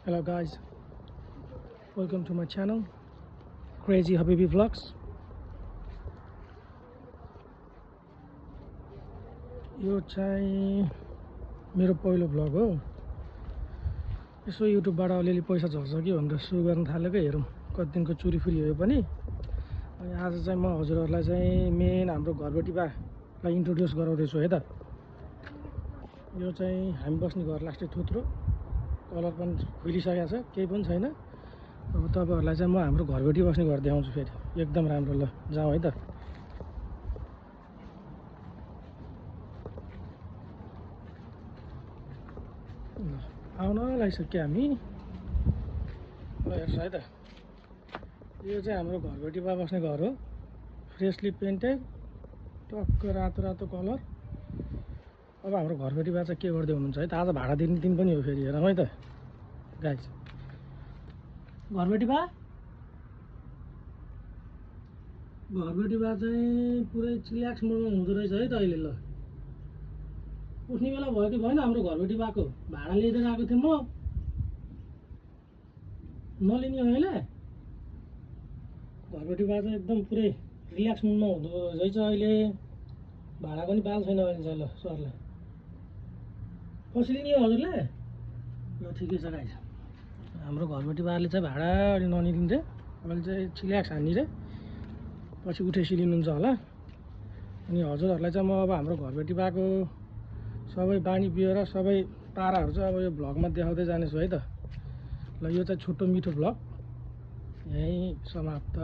Hello guys, welcome to my channel Crazy Habibi Vlogs. यो चाहिँ मेरो पहिलो भ्लग हो। यसो युट्युबबाट अलिअलि पैसा झर्छ कि भनेर सुरु गर्न थालेको। हेरौँ कति दिनको चुरीफुरी हो पनि। अनि आज चाहिँ म हजुरहरूलाई चाहिँ मेन हाम्रो घरबेटी बालाई इन्ट्रोड्युस गराउँदैछु है त। यो चाहिँ हामी बस्ने घर लास्टै थुत्रो, कलर पनि खुलिसकेको छ, केही पनि छैन। अब तपाईहरुलाई चाहिँ म हाम्रो घरबेटी बस्ने घर देखाउँछु फेरि। एकदम राम्रो। ल जाउँ है त। आउन लागिसक्यो हामी। ल हेर्छ है त। यो चाहिँ हाम्रो घरबेटी बा बस्ने घर हो। फ्रेसली पेन्टेड, टक्क रातो रातो कलर। अब हाम्रो घरबेटी बा चाहिँ के गर्दै हुनुहुन्छ है त। आज भाडा दिने दिन पनि हो फेरि। हेरौँ है त गाइस। घरबेटी बा चाहिँ पुरै चिल्याक्स मोडमा हुँदो रहेछ है त अहिले। ल उठ्ने बेला भयो कि भएन हाम्रो घरबेटी बाको? भाडा लिएर आएको थिएँ म, नलिने हो अहिले। घरबेटी बा चाहिँ एकदम पुरै रिल्याक्स मुडमा हुँदो रहेछ अहिले। भाडा पनि पाएको छैन अहिले चाहिँ। ल सरले पछि लिने हो हजुरले? ल ठिकै छ गाइस। हाम्रो घरबेटी बाले चाहिँ भाडा अलि नलिदिन्छ। अहिले चाहिँ चिल्याक्स हान्ने रे, पछि उठेसी लिनुहुन्छ होला। अनि हजुरहरूलाई चाहिँ म अब हाम्रो घरबेटी बाको सबै बानी बिहोरा सबै पाराहरू चाहिँ अब यो भ्लगमा देखाउँदै जानेछु है त। ल यो चाहिँ छोटो मिठो भ्लग यहीँ समाप्त।